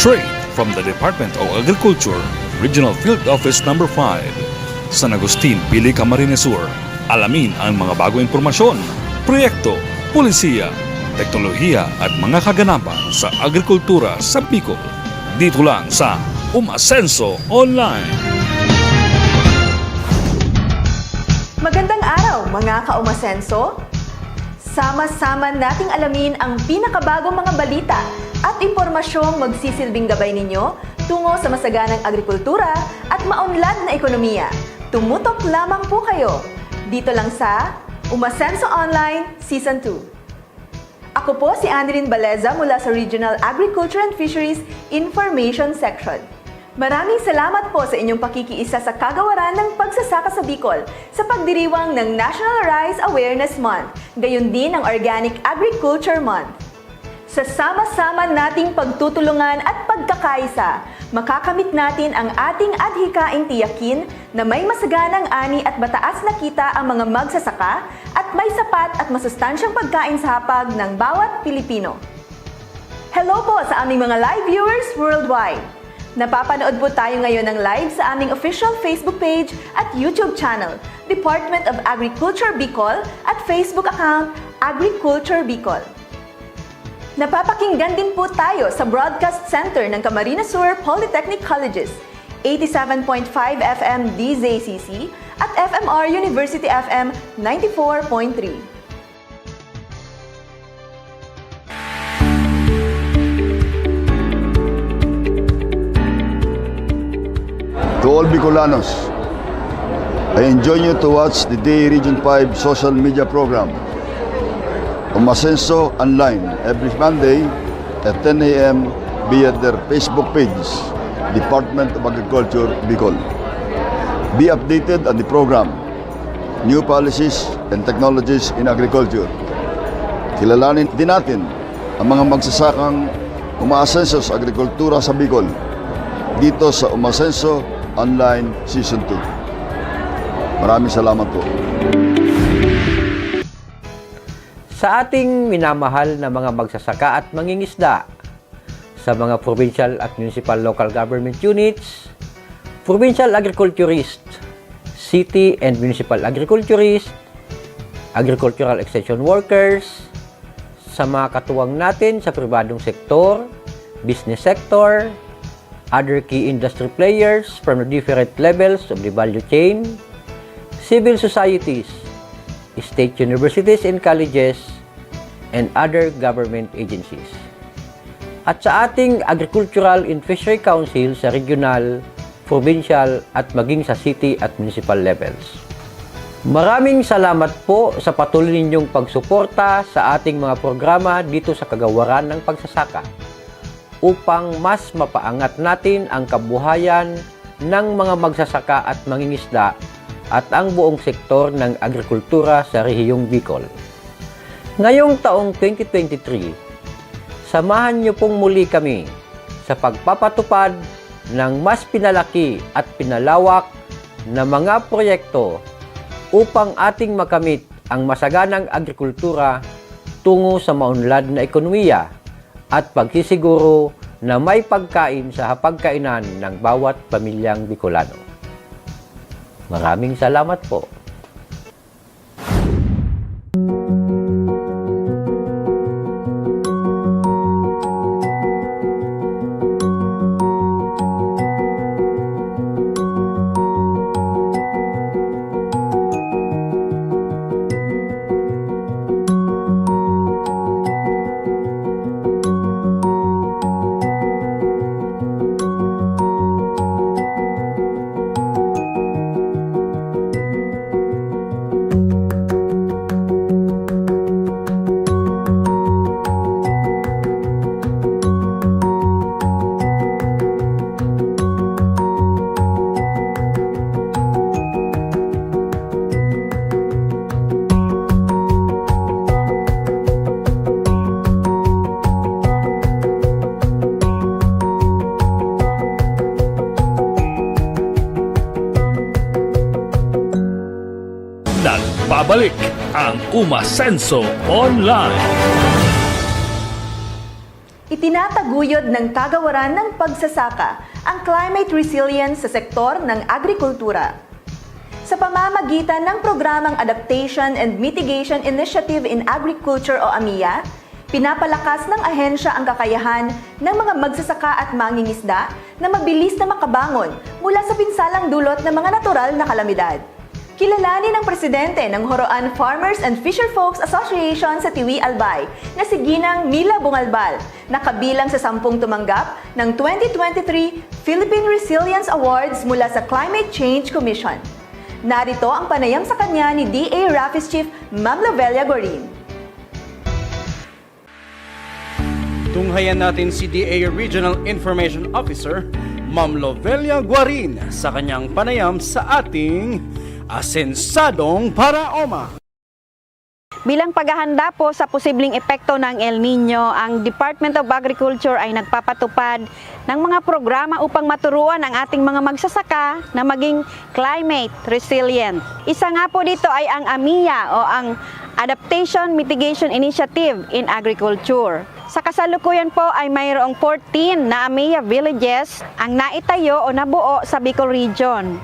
Straight from the Department of Agriculture, Regional Field Office Number 5, San Agustin, Pili, Camarines Sur. Alamin ang mga bagong impormasyon, proyekto, pulisiya, teknolohiya at mga kaganapan sa agrikultura sa Bicol. Dito lang sa Umasenso Online. Magandang araw mga ka-Umasenso! Sama-sama nating alamin ang pinakabagong mga balita at impormasyong magsisilbing gabay ninyo tungo sa masaganang agrikultura at maunlad na ekonomiya. Tumutok lamang po kayo dito lang sa Umasenso Online Season 2. Ako po si Annelyn Baleza mula sa Regional Agriculture and Fisheries Information Section. Maraming salamat po sa inyong pakikiisa sa kagawaran ng pagsasaka sa Bicol sa pagdiriwang ng National Rice Awareness Month, gayon din ang Organic Agriculture Month. Sa sama-sama nating pagtutulungan at pagkakaisa, makakamit natin ang ating adhikaing tiyakin na may masaganang ani at mataas na kita ang mga magsasaka at may sapat at masustansyang pagkain sa hapag ng bawat Pilipino. Hello po sa aming mga live viewers worldwide! Napapanood po tayo ngayon ng live sa aming official Facebook page at YouTube channel, Department of Agriculture Bicol at Facebook account, Agriculture Bicol. Napapakinggan din po tayo sa Broadcast Center ng Camarines Sur Polytechnic Colleges, 87.5 FM DZCC at FMR University FM 94.3. To all Bicolanos, I enjoin you to watch the Day Region 5 social media program, Umasenso Online, every Monday at 10 a.m. via their Facebook page, Department of Agriculture, Bicol. Be updated on the program, new policies and technologies in agriculture. Kilalanin din natin ang mga magsasakang umaasenso sa agrikultura sa Bicol dito sa Umasenso Online Season 2. Maraming salamat po. Sa ating minamahal na mga magsasaka at mangingisda, sa mga provincial at municipal local government units, provincial agriculturist, city and municipal agriculturist, agricultural extension workers, sa mga katuwang natin sa pribadong sektor, business sector, other key industry players from the different levels of the value chain, civil societies, state universities and colleges, and other government agencies. At sa ating Agricultural and Fishery Council sa regional, provincial at maging sa city at municipal levels. Maraming salamat po sa patuloy ninyong pagsuporta sa ating mga programa dito sa kagawaran ng pagsasaka, upang mas mapaangat natin ang kabuhayan ng mga magsasaka at mangingisda at ang buong sektor ng agrikultura sa rehiyong Bicol. Ngayong taong 2023, samahan niyo pong muli kami sa pagpapatupad ng mas pinalaki at pinalawak na mga proyekto upang ating makamit ang masaganang agrikultura tungo sa maunlad na ekonomiya at pagsisiguro na may pagkain sa hapagkainan ng bawat pamilyang Bicolano. Maraming salamat po. Nagbabalik ang Umasenso Online. Itinataguyod ng kagawaran ng pagsasaka ang climate resilience sa sektor ng agrikultura. Sa pamamagitan ng Programang Adaptation and Mitigation Initiative in Agriculture o AMIA, pinapalakas ng ahensya ang kakayahan ng mga magsasaka at mangingisda na mabilis na makabangon mula sa pinsalang dulot ng mga natural na kalamidad. Kilalanin ng presidente ng Horoan Farmers and Fisherfolks Association sa Tiwi, Albay na si Ginang Mila Bungalbal na kabilang sa 10 tumanggap ng 2023 Philippine Resilience Awards mula sa Climate Change Commission. Narito ang panayam sa kanya ni DA Rapis Chief Ma'am Lovelia Gorin. Tunghayan natin si DA Regional Information Officer Ma'am Lovelia Guarin sa kanyang panayam sa ating Asensadong Paraoma. Bilang paghahanda po sa posibleng epekto ng El Nino, ang Department of Agriculture ay nagpapatupad ng mga programa upang maturuan ang ating mga magsasaka na maging climate resilient. Isa nga po dito ay ang AMIA o ang Adaptation Mitigation Initiative in Agriculture. Sa kasalukuyan po ay mayroong 14 na AMIA villages ang naitayo o nabuo sa Bicol Region.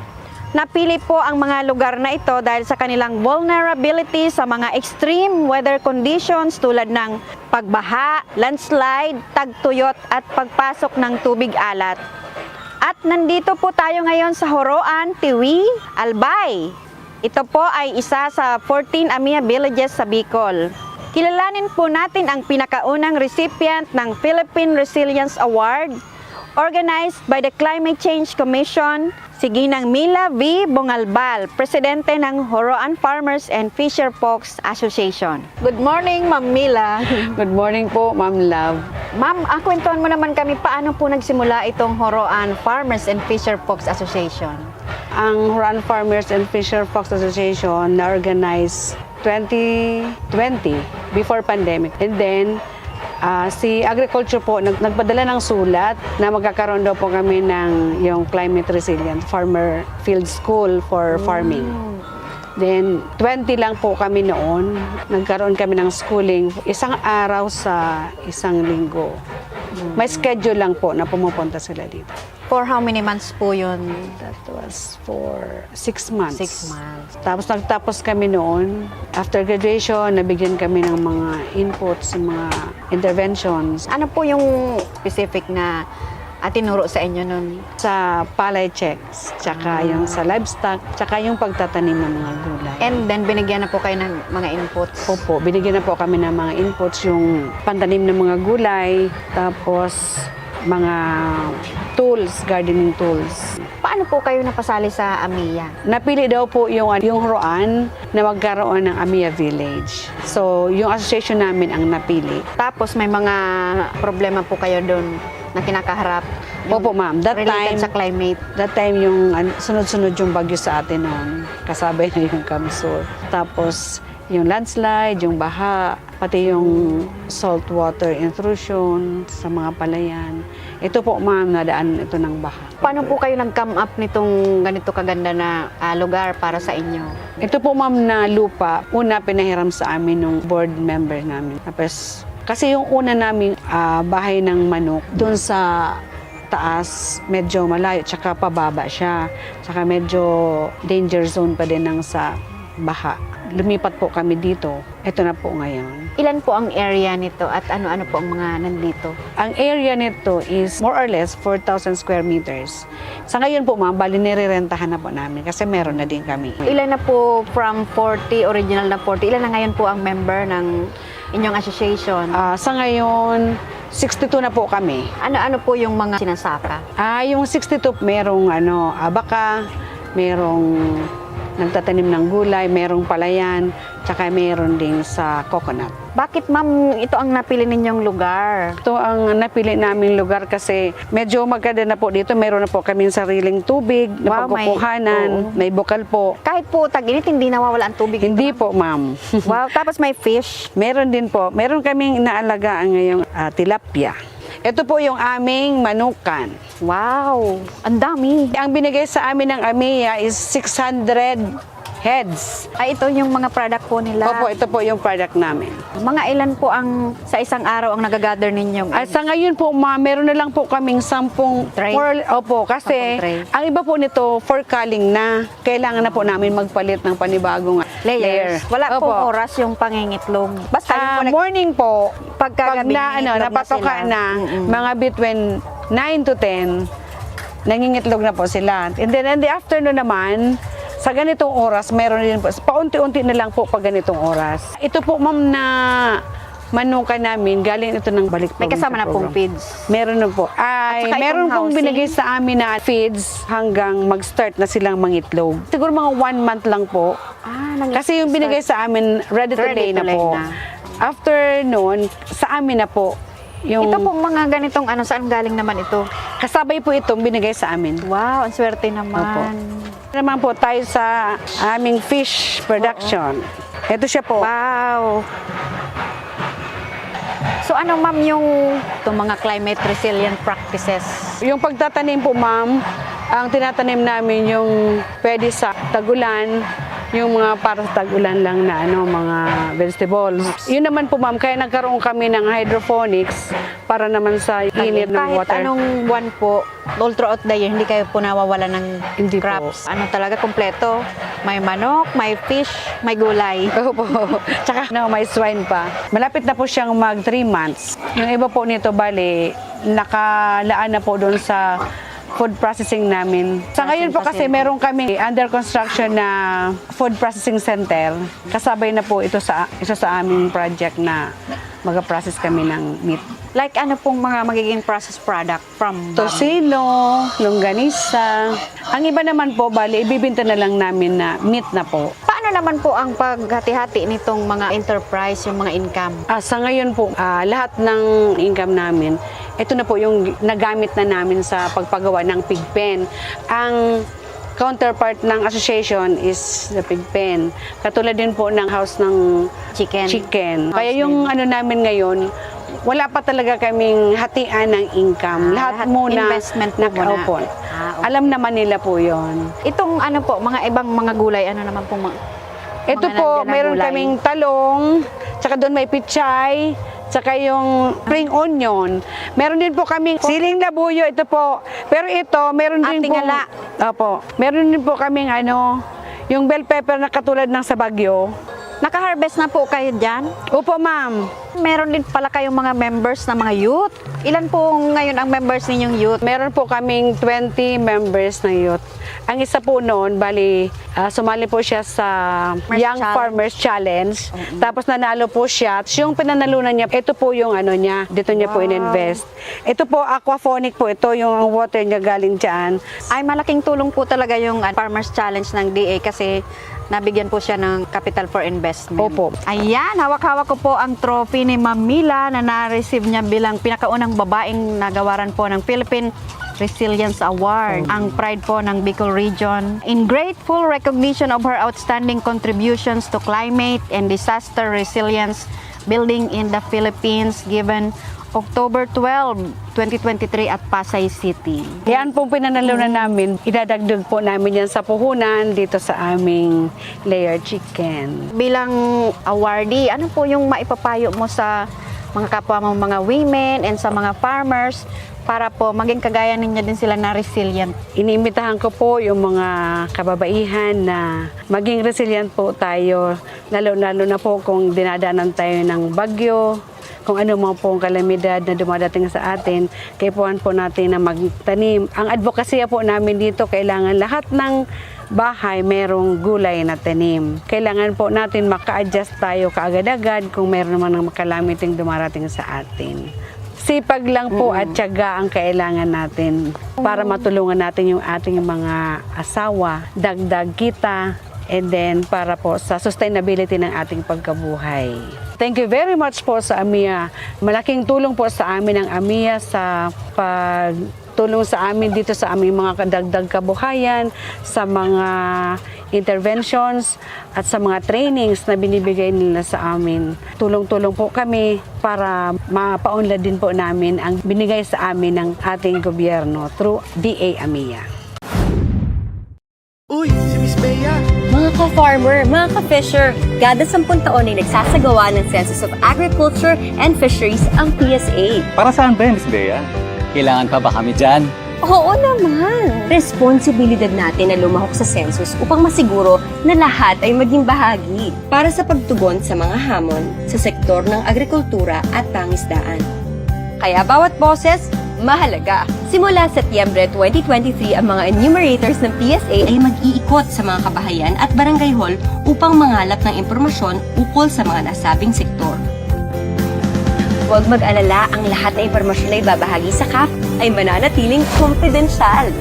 Napili po ang mga lugar na ito dahil sa kanilang vulnerability sa mga extreme weather conditions tulad ng pagbaha, landslide, tagtuyot at pagpasok ng tubig alat. At nandito po tayo ngayon sa Horoan, Tiwi, Albay. Ito po ay isa sa 14 AMIA villages sa Bicol. Kilalanin po natin ang pinakaunang recipient ng Philippine Resilience Award organized by the Climate Change Commission, si Ginang Mila V. Bungalbal, Presidente ng Horoan Farmers and Fisherfolks Association. Good morning, Ma'am Mila. Good morning po, Ma'am Love. Ma'am, kwentuhan mo naman kami paano po nagsimula itong Horoan Farmers and Fisherfolks Association. Ang Horoan Farmers and Fisherfolks Association na-organize 2020, before pandemic. And then, si Agriculture po, nagpadala ng sulat na magkakaroon daw po kami ng yung Climate Resilient Farmer Field School for Farming. Then, 20 lang po kami noon. Nagkaroon kami ng schooling, isang araw sa isang linggo. May schedule lang po na pumupunta sila dito. For how many months po yun? That was for 6 months. 6 months. Tapos nagtapos kami noon. After graduation, nabigyan kami ng mga inputs, mga interventions Ano po yung specific na tinuro sa inyo nun? sa palay checks, tsaka yung sa livestock, tsaka yung pagtatanim ng mga gulay. And then binigyan na po kayo ng mga inputs? Opo, binigyan na po kami ng mga inputs, yung pantanim ng mga gulay, tapos mga tools, gardening tools. Paano po kayo napasali sa AMIA? Napili daw po yung Horoan na magkaroon ng AMIA Village. So, yung association namin ang napili. Tapos may mga problema po kayo doon na kinakaharap? Yung Opo, ma'am. related sa climate? That time yung sunod-sunod yung bagyo sa atin noon. Kasabay na yung Kamsur. Tapos, yung landslide, yung baha, pati yung saltwater intrusion sa mga palayan. Ito po, ma'am, nadaan ito ng baha. Paano po kayo nag-come up nitong ganito kaganda na lugar para sa inyo? Ito po, ma'am, na lupa, una pinahiram sa amin ng board member namin. Tapos, kasi yung una naming bahay ng manok, doon sa taas, medyo malayo, tsaka pababa siya. Tsaka medyo danger zone pa din ng sa baha. Lumipat po kami dito. Ito na po ngayon. Ilan po ang area nito at ano-ano po ang mga nandito? Ang area nito is more or less 4,000 square meters. Sa ngayon po, ma'am, bali nirerentahan na po namin kasi meron na din kami. Ilan na po from 40, original na 40, ilan na ngayon po ang member ng inyong association? Sa ngayon, 62 na po kami. Ano-ano po yung mga sinasaka? Yung 62, merong abaka, merong nagtatanim ng gulay, merong palayan, tsaka meron din sa coconut. Bakit ma'am ito ang napili ninyong lugar? Ito ang napili naming lugar kasi medyo maganda na po dito. Meron na po kami sariling tubig na Wow, pagkukuhanan, may bukal po. Kahit po tag-init, hindi nawawala ang tubig. Hindi po, ma'am. Wow, tapos may fish. Meron din po. Meron kaming inaalagaan ngayong tilapia. Ito po yung aming manukan. Wow, ang dami. Ang binigay sa amin ng AMIA is 600 heads. Ay, ito yung mga product po nila. Opo, ito po yung product namin. Mga ilan po ang sa isang araw ang nagagather ninyong? Sa ngayon po, meron na lang po kaming 10 Tray? Opo, kasi 10 tray. ang iba po nito, for culling na. Kailangan na po namin magpalit ng panibagong layer. Wala Opo. pong oras yung pangingitlog. Basta yung Morning po, pag pagkagabi, napatoka na, mga between 9 to 10, nangingitlog na po sila. And then in the afternoon naman, sa ganitong oras, meron din po, paunti-unti na lang po pag ganitong oras. Ito po, ma'am, na manuka namin, galing ito ng balik may kasama na pong program. feeds. Meron na po. At saka Meron itong pong housing? binigay sa amin na feeds hanggang mag-start na silang mangitlog. Siguro mga 1 month lang po. Kasi yung binigay sa amin, ready to lay na po. After noon, sa amin na po. Yung Ito pong mga ganitong saan galing naman ito? kasabay po itong binigay sa amin. Wow, ang swerte naman. Opo. Naman po tayo sa aming fish production. Ito siya po. Wow. So ano ma'am yung itong mga climate resilient practices? Yung pagtatanim po, ma'am, ang tinatanim namin yung pwede sa tagulan, yung mga para sa tagulan lang na mga vegetables. Yun naman po, ma'am, kaya nagkaroon kami ng hydroponics para naman sa init ng Kahit water. anong buwan po, all throughout the year, hindi kayo po nawawala ng Hindi po. crops. Ano talaga, kompleto. May manok, may fish, may gulay. Opo. Tsaka may swine pa. Malapit na po siyang mag 3 months. Yung iba po nito, bali, nakalaan na po doon sa food processing namin. Sa ngayon po kasi meron kami under construction na food processing center. Kasabay na po ito sa aming project na mag-process kami ng meat. Like ano pong mga magiging processed product from Tocino, longganisa. Ang iba naman po, bali, ibibinta na lang namin na meat na po. Paano naman po ang paghati-hati nitong mga enterprise, yung mga income? Sa ngayon po, lahat ng income namin, ito na po yung nagamit na namin sa pagpagawa ng pig pen. Ang counterpart ng association is the pig pen. Katulad din po ng house ng chicken. Kaya yung namin ngayon, wala pa talaga kaming hatian ng income. Lahat muna investment po muna. Opo. Okay. Alam naman nila po yon. Itong mga ibang mga gulay, ano naman po Ito mga po, nandiyan na mayroon gulay? kaming talong, tsaka doon may pichay, tsaka yung spring onion. Meron din po kaming siling labuyo, ito po. Pero ito, meron din po. Tingala. Opo. Meron din po kaming yung bell pepper na katulad ng sa Bagyo. Naka-harvest na po kayo dyan? Opo, ma'am. Meron din pala kayong mga members na mga youth. Ilan po ngayon ang members ninyong youth? Meron po kaming 20 members ng youth. Ang isa po noon, bali, sumali po siya sa Young Farmers Challenge. Tapos nanalo po siya. Yung pinanalunan niya, ito po yung niya. Dito niya po in-invest. Ito po, aquaphonic po. Ito yung water niya galing dyan. Ay, malaking tulong po talaga yung Farmers Challenge ng DA kasi nabigyan po siya ng capital for investment. Opo. Ayan, hawak-hawak ko po ang trophy ni Ma'am Mila na na-receive niya bilang pinakaunang babaeng nagawaran po ng Philippine Resilience Award, ang pride po ng Bicol Region. In grateful recognition of her outstanding contributions to climate and disaster resilience building in the Philippines, given October 12, 2023 at Pasay City. Yan pong pinanalunan namin. Idadagdag po namin yan sa puhunan dito sa aming layer chicken. Bilang awardee, ano po yung maipapayo mo sa mga kapwa mong mga women and sa mga farmers para po maging kagaya ninyo din sila na resilient? Iniimbitahan ko po yung mga kababaihan na maging resilient po tayo, lalo-lalo na po kung dinadanan tayo ng bagyo, kung ano mga po ang kalamidad na dumadating sa atin, kaipuhan po natin na magtanim. Ang advokasya po namin dito, kailangan lahat ng bahay merong gulay na tanim. Kailangan po natin maka-adjust tayo kaagad-agad kung meron naman ng kalamiting dumarating sa atin. Sipag lang po at tiyaga ang kailangan natin para matulungan natin yung ating mga asawa, dagdag kita, and then para po sa sustainability ng ating pagkabuhay. Thank you very much po sa AMIA. Malaking tulong po sa amin ang AMIA sa pagtulong sa amin dito sa aming mga kadagdag kabuhayan, sa mga interventions at sa mga trainings na binibigay nila sa amin. Tulong-tulong po kami para mapaunlad din po namin ang binigay sa amin ng ating gobyerno through DA AMIA. Uy, si Miss Bea! Mga ka-farmer, mga ka-fisher, kada 10 taon ay nagsasagawa ng Census of Agriculture and Fisheries ang PSA. Para saan ba yan, Miss Bea? Kailangan pa ba kami dyan? Oo naman! Responsibilidad natin na lumahok sa census upang masiguro na lahat ay maging bahagi para sa pagtugon sa mga hamon sa sektor ng agrikultura at pangisdaan. Kaya bawat boses, mahalaga. Simula Setyembre 2023, ang mga enumerators ng PSA ay mag-iikot sa mga kabahayan at barangay hall upang mangalap ng impormasyon ukol sa mga nasabing sektor. Huwag mag-alala, ang lahat ng impormasyon na ibabahagi sa CAF ay mananatiling kumpidensyal.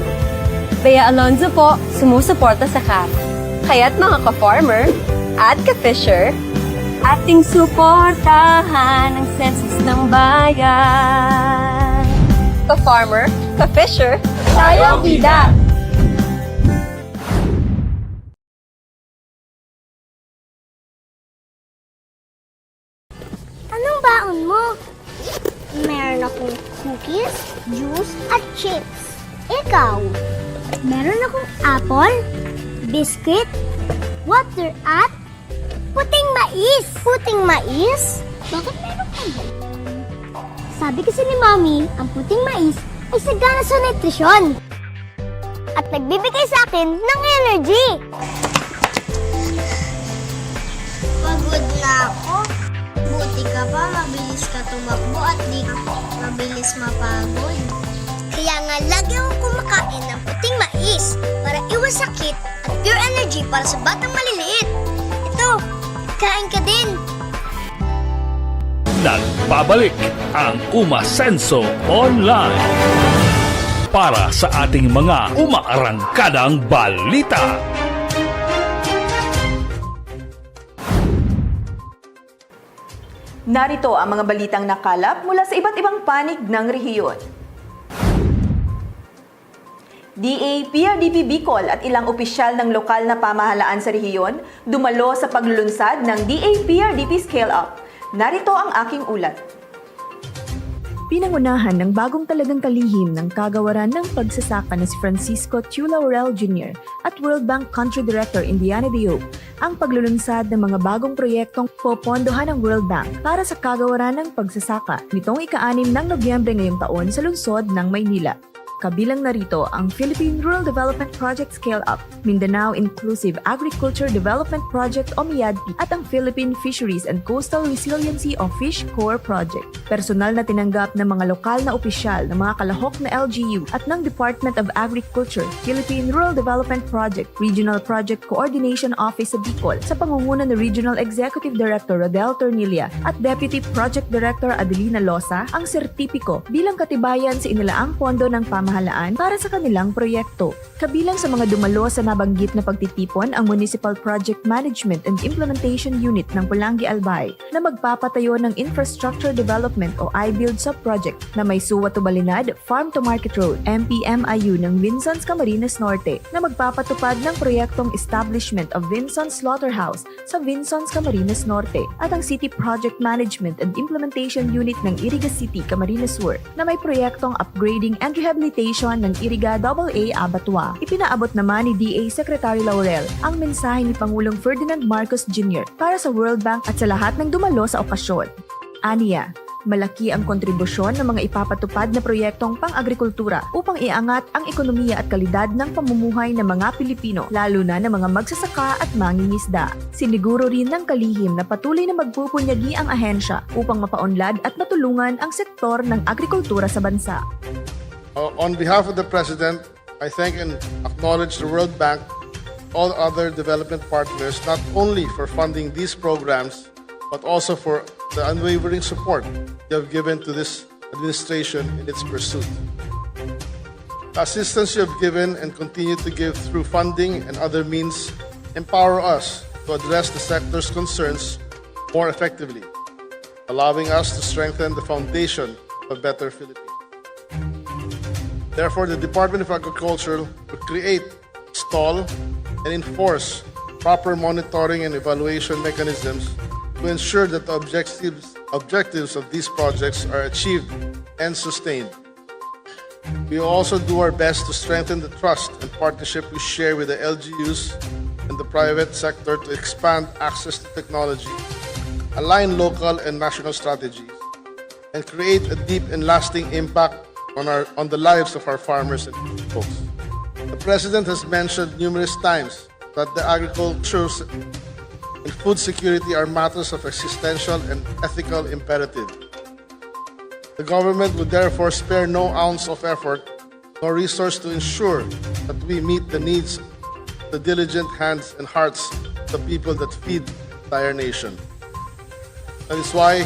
Bea Alonzo po, sumusuporta sa CAF. Kaya't mga ka-farmer at ka-fisher, ating suportahan ang census ng bayan. Ka-farmer, ka-fisher, tayo ang bida! Anong baon mo? Meron akong cookies, juice, at chips. Ikaw? Meron akong apple, biscuit, water, at puting mais. Puting mais? Bakit meron ka ba? Sabi kasi ni Mommy, ang puting mais ay sagana sa nutrisyon. At nagbibigay sa akin ng energy. Pagod na ako. Buti ka pa, mabilis ka tumakbo at di ka mabilis mapagod. Kaya nga lagi akong kumakain ng puting mais para iwas sakit at pure energy para sa batang maliliit. Ito, kain ka din. Nagbabalik ang Umasenso Online para sa ating mga umaarangkadang balita. Narito ang mga balitang nakalap mula sa iba't ibang panig ng rehiyon. DA, PRDP Bicol at ilang opisyal ng lokal na pamahalaan sa rehiyon dumalo sa paglulunsad ng DA PRDP Scale Up. Narito ang aking ulat. Pinangunahan ng bagong talagang kalihim ng kagawaran ng pagsasaka na si Francisco Tiu Laurel Jr. at World Bank Country Director Indiana Diop ang paglulunsad ng mga bagong proyektong popondohan ng World Bank para sa kagawaran ng pagsasaka nitong ika-6 ng Nobyembre ngayong taon sa lungsod ng Maynila. Kabilang narito ang Philippine Rural Development Project Scale Up, Mindanao Inclusive Agriculture Development Project o MIADP at ang Philippine Fisheries and Coastal Resiliency o Fish Core Project. Personal na tinanggap ng mga lokal na opisyal ng mga kalahok na LGU at ng Department of Agriculture, Philippine Rural Development Project, Regional Project Coordination Office sa Bicol sa pangunguna ni Regional Executive Director Rodel Tornilla at Deputy Project Director Adelina Losa ang sertipiko bilang katibayan sa inilaang pondo ng pamahalaan para sa kanilang proyekto. Kabilang sa mga dumalo sa nabanggit na pagtitipon ang Municipal Project Management and Implementation Unit ng Pulangi Albay na magpapatayo ng Infrastructure Development o iBuild Sub-Project na may Suwa to Balinad, Farm to Market Road, MPMIU ng Vinsons Camarines Norte na magpapatupad ng proyektong Establishment of Vinsons Slaughterhouse sa Vinsons Camarines Norte at ang City Project Management and Implementation Unit ng Iriga City, Camarines Sur na may proyektong upgrading and rehabilitation ng Iriga AA Abattoir. Ipinaabot naman ni DA Secretary Laurel ang mensahe ni Pangulong Ferdinand Marcos Jr. para sa World Bank at sa lahat ng dumalo sa okasyon. Aniya, malaki ang kontribusyon ng mga ipapatupad na proyektong pang-agrikultura upang iangat ang ekonomiya at kalidad ng pamumuhay ng mga Pilipino, lalo na ng mga magsasaka at mangingisda. Siniguro rin ng kalihim na patuloy na magpupunyagi ang ahensya upang mapaunlad at matulungan ang sektor ng agrikultura sa bansa. On behalf of the President, I thank and acknowledge the World Bank, all other development partners, not only for funding these programs, but also for the unwavering support they have given to this administration in its pursuit. The assistance you have given and continue to give through funding and other means empower us to address the sector's concerns more effectively, allowing us to strengthen the foundation of a better Philippines. Therefore, the Department of Agriculture will create, install, and enforce proper monitoring and evaluation mechanisms to ensure that the objectives of these projects are achieved and sustained. We will also do our best to strengthen the trust and partnership we share with the LGUs and the private sector to expand access to technology, align local and national strategies, and create a deep and lasting impact on the lives of our farmers and folks. The President has mentioned numerous times that the agriculture and food security are matters of existential and ethical imperative. The government would therefore spare no ounce of effort nor resource to ensure that we meet the needs of the diligent hands and hearts of the people that feed the entire nation. That is why,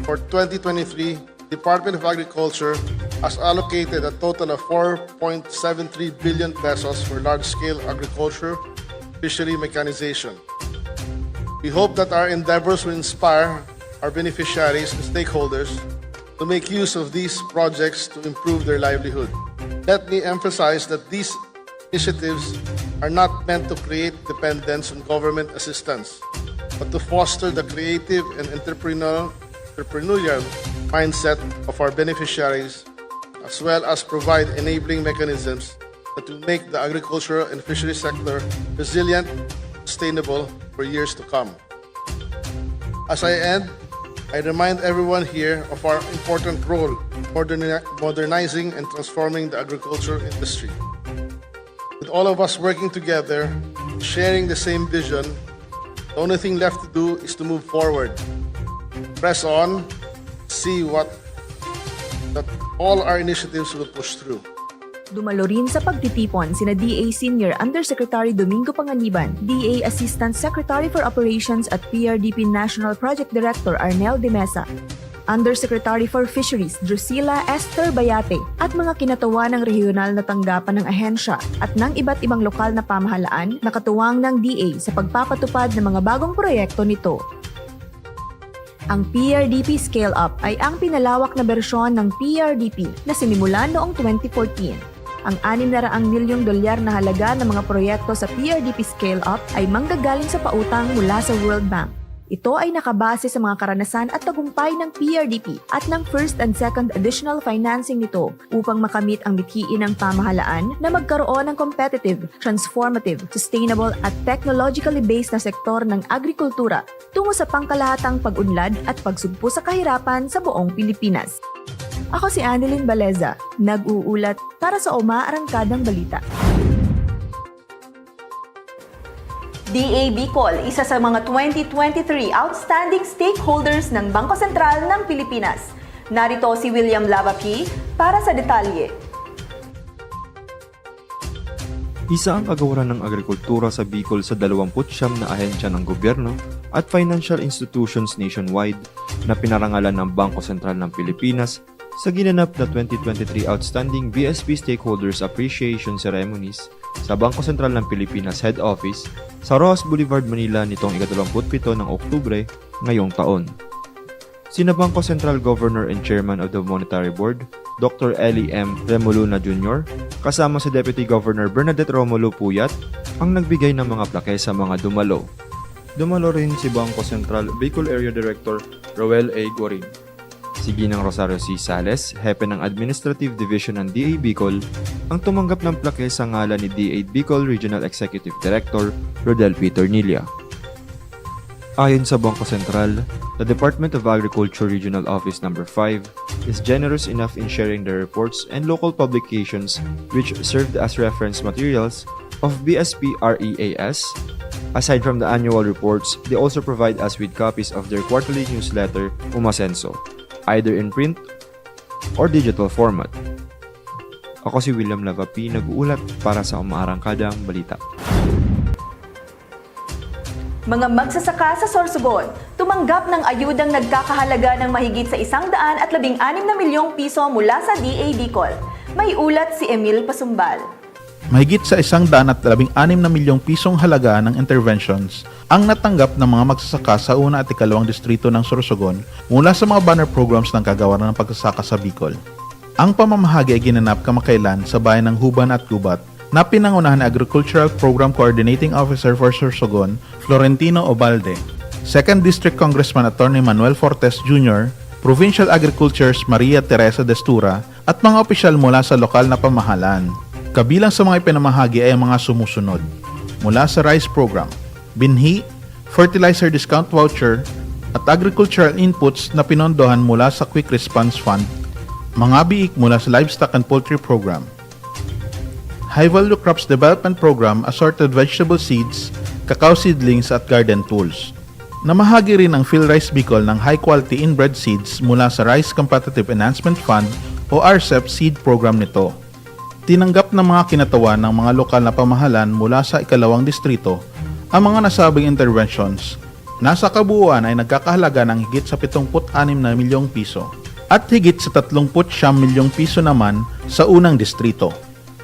for 2023, Department of Agriculture has allocated a total of 4.73 billion pesos for large-scale agriculture, fishery mechanization. We hope that our endeavors will inspire our beneficiaries and stakeholders to make use of these projects to improve their livelihood. Let me emphasize that these initiatives are not meant to create dependence on government assistance, but to foster the creative and entrepreneurial mindset of our beneficiaries, as well as provide enabling mechanisms that will make the agricultural and fishery sector resilient, sustainable for years to come. As I end, I remind everyone here of our important role modernizing and transforming the agriculture industry. With all of us working together, sharing the same vision, the only thing left to do is to move forward. Press on, see that all our initiatives will push through. Dumalo rin sa pagtitipon sina DA Senior Undersecretary Domingo Panganiban, DA Assistant Secretary for Operations at PRDP National Project Director Arnel de Mesa, Undersecretary for Fisheries Drusilla Esther Bayate at mga kinatawa ng regional na tanggapan ng ahensya at ng iba't ibang lokal na pamahalaan na katuwang ng DA sa pagpapatupad ng mga bagong proyekto nito. Ang PRDP Scale Up ay ang pinalawak na bersyon ng PRDP na sinimulan noong 2014. Ang 600 milyong dolyar na halaga ng mga proyekto sa PRDP Scale Up ay manggagaling sa pautang mula sa World Bank. Ito ay nakabase sa mga karanasan at tagumpay ng PRDP at ng first and second additional financing nito upang makamit ang bithiin ng pamahalaan na magkaroon ng competitive, transformative, sustainable at technologically based na sektor ng agrikultura tungo sa pangkalahatang pag-unlad at pagsugpo sa kahirapan sa buong Pilipinas. Ako si Annalyn Baleza, nag-uulat para sa Umaarangkadang Balita. DA Bicol, isa sa mga 2023 outstanding stakeholders ng Bangko Sentral ng Pilipinas. Narito si William Lavapi para sa detalye. Isa ang kagawaran ng agrikultura sa Bicol sa 29 na ahensya ng gobyerno at financial institutions nationwide na pinarangalan ng Bangko Sentral ng Pilipinas sa ginanap na 2023 Outstanding BSP Stakeholders Appreciation Ceremonies sa Bangko Sentral ng Pilipinas Head Office sa Roxas Boulevard, Manila nitong 27 ng Oktubre ngayong taon. Sina Bangko Sentral Governor and Chairman of the Monetary Board, Dr. Ellie M. Remoluna Jr., kasama si Deputy Governor Bernadette Romulo Puyat, ang nagbigay ng mga plake sa mga dumalo. Dumalo rin si Bangko Sentral Bicol Area Director Roel A. Guarin. Si Ginang Rosario C. Sales, hepe ng Administrative Division ng DA Bicol, ang tumanggap ng plake sa ngalan ni DA Bicol Regional Executive Director Rodel P. Tornilla. Ayon sa Bangko Sentral, the Department of Agriculture Regional Office No. 5 is generous enough in sharing the reports and local publications which served as reference materials of BSP REAS. Aside from the annual reports, they also provide us with copies of their quarterly newsletter, Umasenso, either in print or digital format. Ako si William Lavapi, nag-uulat para sa Umaarangkadang Balita. Mga magsasaka sa Sorsogon, tumanggap ng ayudang nagkakahalaga ng mahigit sa 116 na milyong piso mula sa DA Bicol. May ulat si Emil Pasumbal. Mahigit sa 116 na milyong pisong halaga ng interventions ang natanggap ng mga magsasaka sa una at ikalawang distrito ng Sorsogon mula sa mga banner programs ng kagawaran ng pagsasaka sa Bicol. Ang pamamahagi ay ginanap kamakailan sa bayan ng Huban at Gubat na pinangunahan ni Agricultural Program Coordinating Officer for Sorsogon, Florentino Obalde, 2nd District Congressman Attorney Manuel Fortes Jr., Provincial Agricultures Maria Teresa Destura at mga opisyal mula sa lokal na pamahalaan. Kabilang sa mga ipinamahagi ay ang mga sumusunod. mula sa rice program, binhi, fertilizer discount voucher, at agricultural inputs na pinondohan mula sa Quick Response Fund, mga biik mula sa Livestock and Poultry Program, High Value Crops Development Program, assorted vegetable seeds, cacao seedlings at garden tools. Namahagi rin ang PhilRice Bicol ng high-quality inbred seeds mula sa Rice Competitive Enhancement Fund o RCEP seed program nito. Tinanggap ng mga kinatawan ng mga lokal na pamahalan mula sa ikalawang distrito ang mga nasabing interventions. Nasa kabuuan ay nagkakahalaga ng higit sa 76 na milyong piso at higit sa 39 milyong piso naman sa unang distrito.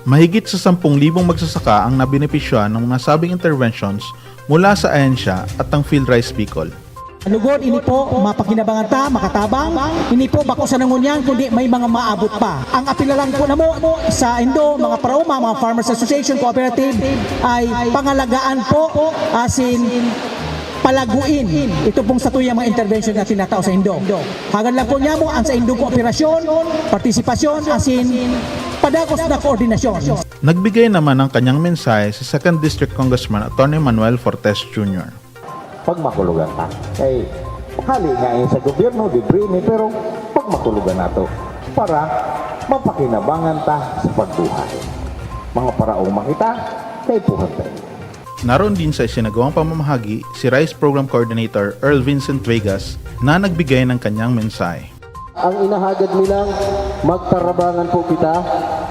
Mahigit sa 10,000 magsasaka ang nabenepisyohan ng nasabing interventions mula sa ahensya at ang PhilRice Bicol. Lugod, ini po, mapakinabangan ta, makatabang, ini po bako sa nangunyan, kundi may mga maabot pa. Ang apila lang po na mo sa Indo, mga parauma, mga Farmers Association, Cooperative, ay pangalagaan po asin palaguin. Ito pong satuyang mga intervention na tinatao sa Indo. Hagan lang po niya mo ang sa Indo kooperasyon, partisipasyon, asin padagos na koordinasyon. Nagbigay naman ng kanyang mensahe si 2nd District Congressman Atty. Manuel Fortes Jr. Pag makulugan ta, kay hali nga sa gobyerno, libre ni, pero pag makulugan nato para mapakinabangan ta sa pagbuhay. Mga paraong makita, kay puhan tayo. Naroon din sa isinagawang pamamahagi si Rice Program Coordinator Earl Vincent Vegas na nagbigay ng kanyang mensahe. Ang inahagad nilang magtarabangan po kita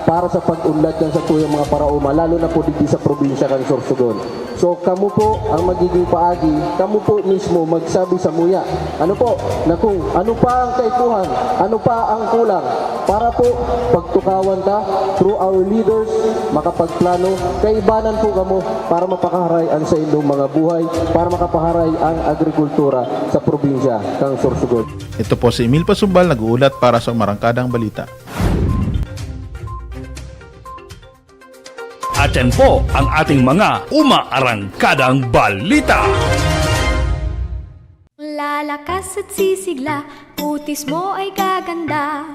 para sa pag-unlad ng sa tuyang mga parauma, lalo na po dito sa probinsya ng Sorsogon. So kamu po ang magiging paagi, kamu po mismo magsabi sa muya, ano po, na kung ano pa ang kaipuhan, ano pa ang kulang, para po pagtukawan ta through our leaders, makapagplano, kaibanan po kamo para mapakaharay ang sa inyong mga buhay, para makapaharay ang agrikultura sa probinsya ng Sorsogon. Ito po si Emil Pasumbal, nag-uulat para sa Umarangkadang Balita. At yan po ang ating mga umaarangkadang balita. Lalakas at sisigla, putis mo ay gaganda.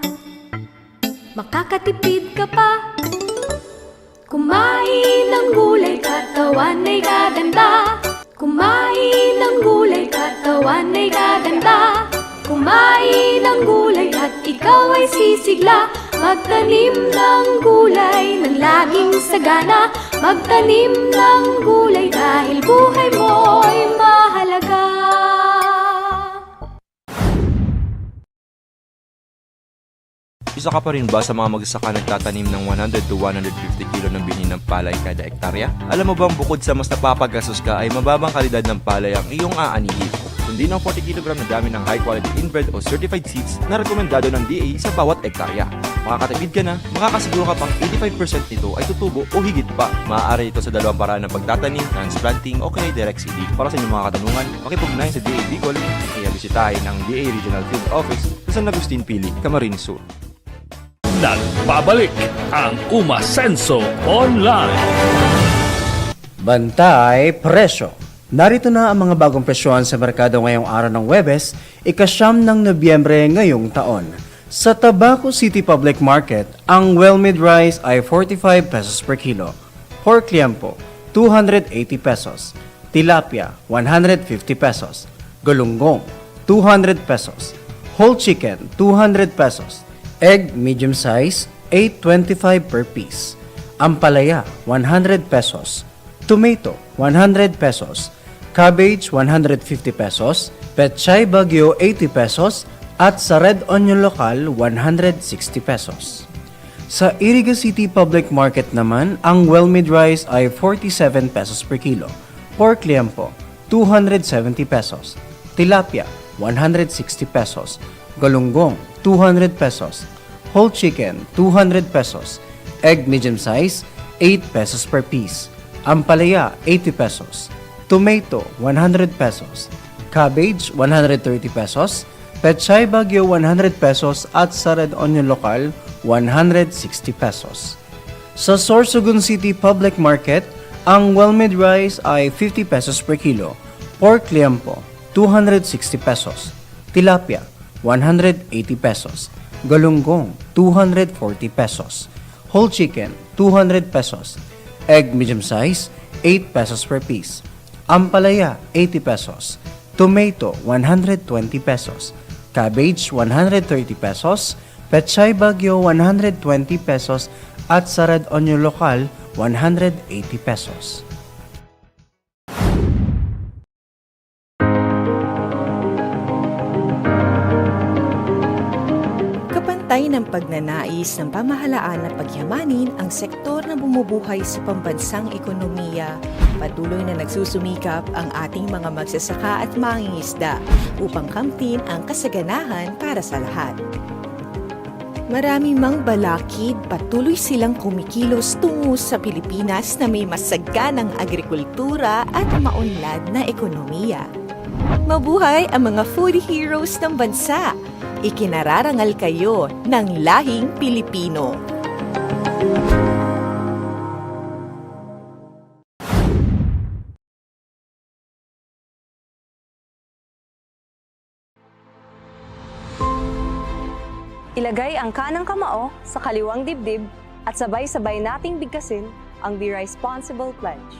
Makakatipid ka pa. Kumain ng gulay, katawan ay gaganda. Kumain ng gulay, katawan ay gaganda. Kumain ng gulay at ikaw ay sisigla. Magtanim ng gulay ng laging sagana. Magtanim ng gulay dahil buhay mo'y mahalaga. Isa ka pa rin ba sa mga magsasaka nagtatanim ng 100 to 150 kilo ng bini ng palay kada hektarya? Alam mo bang bukod sa mas napapagastos ka ay mababang kalidad ng palay ang iyong aanihin? Kundi ng 40 kg na dami ng high quality inbred o certified seeds na rekomendado ng DA sa bawat hektarya. Makakatipid ka na, makakasiguro ka pang 85% nito ay tutubo o higit pa. Maaari ito sa dalawang paraan ng pagtatanim, transplanting o kaya direct seeding. Para sa inyong mga katanungan, makipugnayan sa DA Bicol, kaya bisitahin ang DA Regional Field Office sa San Agustin Pili, Camarines Sur. Nagbabalik ang Umasenso Online. Bantay Presyo. Narito na ang mga bagong presyohan sa merkado ngayong araw ng Huwebes, ika-9 ng Nobyembre ngayong taon. Sa Tabaco City Public Market, ang well-made rice ay 45 pesos per kilo. Pork liempo, 280 pesos. Tilapia, 150 pesos. Galunggong, 200 pesos. Whole chicken, 200 pesos. Egg medium size, 8.25 per piece. Ampalaya, 100 pesos. Tomato, 100 pesos. Cabbage, 150 pesos. Pechay Bagyo, 80 pesos. At sa red onion lokal, 160 pesos. Sa Iriga City Public Market naman, ang well-made rice ay 47 pesos per kilo. Pork liempo, 270 pesos. Tilapia, 160 pesos. Galunggong, 200 pesos. Whole chicken, 200 pesos. Egg medium size, 8 pesos per piece. Ampalaya, 80 pesos. Tomato, 100 pesos. Cabbage, 130 pesos. Pechay Bagyo, 100 pesos. At sa red onion lokal, 160 pesos. Sa Sorsogon City Public Market, ang well-made rice ay 50 pesos per kilo. Pork liempo, 260 pesos. Tilapia, 180 pesos. Galunggong, 240 pesos. Whole chicken, 200 pesos. Egg medium size, 8 pesos per piece. Ampalaya, 80 pesos. Tomato, 120 pesos. Cabbage, 130 pesos. Pechay Bagyo, 120 pesos. At sa red onion lokal, 180 pesos. Kapantay ng pagnanais ng pamahalaan na pagyamanin ang sektor na bumubuhay sa pambansang ekonomiya. Patuloy na nagsusumikap ang ating mga magsasaka at mangingisda upang kamtin ang kasaganahan para sa lahat. Marami mang balakid, patuloy silang kumikilos tungo sa Pilipinas na may masaganang agrikultura at maunlad na ekonomiya. Mabuhay ang mga food heroes ng bansa! Ikinararangal kayo ng lahing Pilipino. Ilagay ang kanang kamao sa kaliwang dibdib at sabay-sabay nating bigkasin ang Be Responsible Pledge.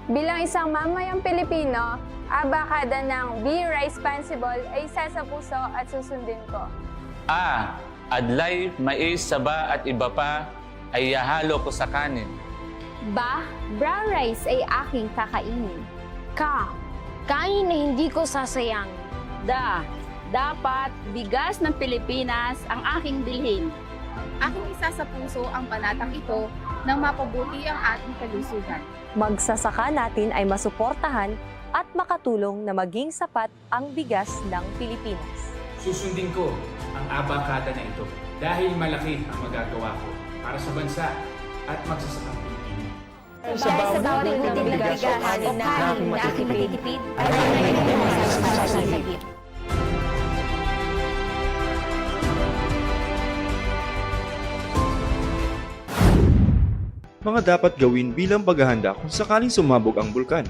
Bilang isang mamayang Pilipino, abakada ng Be Responsible ay isa sa puso at susundin ko. Adlay, mais, saba at iba pa ay yahalo ko sa kanin. Ba, brown rice ay aking kakainin. Kain na hindi ko sasayang. Dapat bigas ng Pilipinas ang aking bilhin. Aking isa sa puso ang panatang ito nang mapabuti ang ating kalusugan. Magsasaka natin ay masuportahan at makatulong na maging sapat ang bigas ng Pilipinas. Susundin ko ang abakada na ito dahil malaki ang magagawa ko para sa bansa at magsasakang Pilipino. Sa bawat ng bigas o kanin na aking matitipid, ay nangyayari sa sasagit. Mga dapat gawin bilang paghahanda kung sakaling sumabog ang bulkan.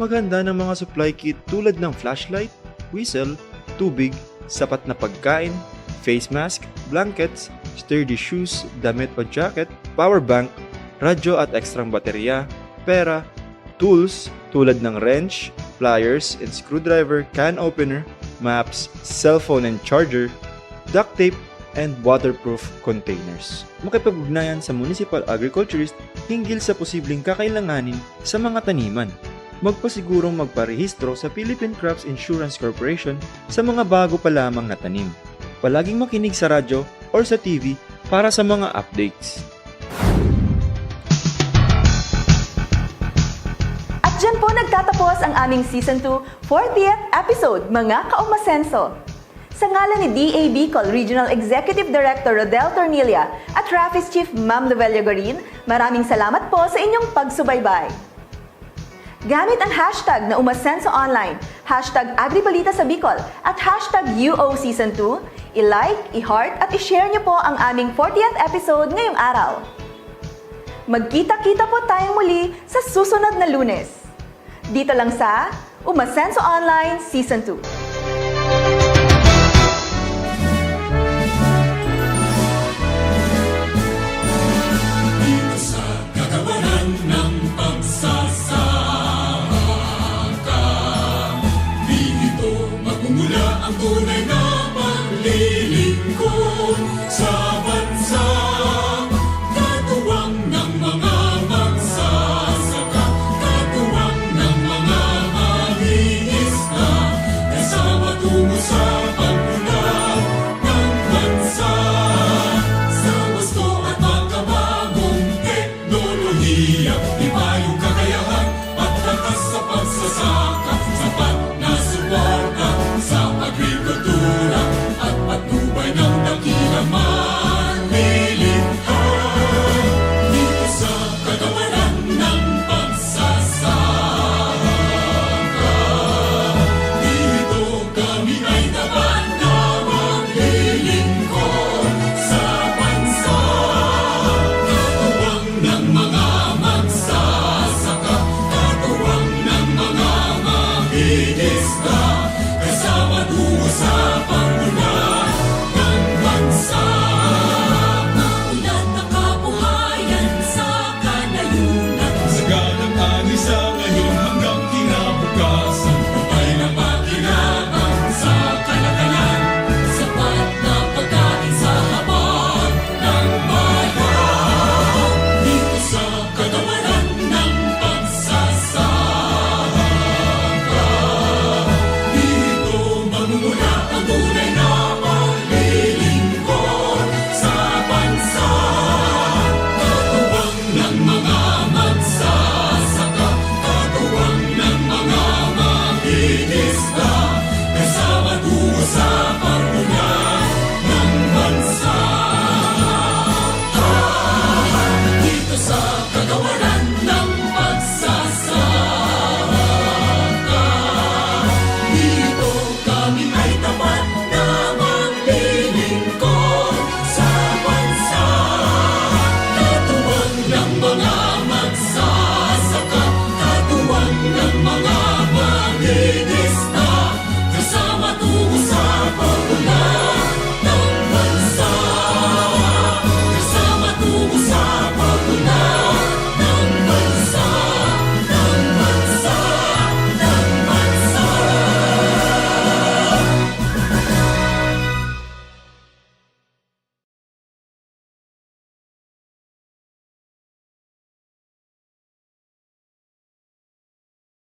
Maghanda ng mga supply kit tulad ng flashlight, whistle, tubig, sapat na pagkain, face mask, blankets, sturdy shoes, damit o jacket, power bank, radyo at ekstrang baterya, pera, tools tulad ng wrench, pliers and screwdriver, can opener, maps, cellphone and charger, duct tape, and waterproof containers. Makipag-ugnayan sa municipal agriculturist hinggil sa posibleng kakailanganin sa mga taniman. Magpasigurong magparehistro sa Philippine Crops Insurance Corporation sa mga bago pa lamang na tanim. Palaging makinig sa radyo or sa TV para sa mga updates. At dyan po nagtatapos ang aming Season 2 40th episode, mga kaumasenso. Sa ngalan ni DA Bicol Regional Executive Director Rodel Tornilla at Rafis Chief Ma'am Lovelia Garin, maraming salamat po sa inyong pagsubaybay. Gamit ang hashtag na Umasenso Online, hashtag Agribalita sa Bicol at hashtag UO Season 2, i-like, i-heart at i-share niyo po ang aming 40th episode ngayong araw. Magkita-kita po tayong muli sa susunod na Lunes. Dito lang sa Umasenso Online Season 2. Tunay na paglilingkod sa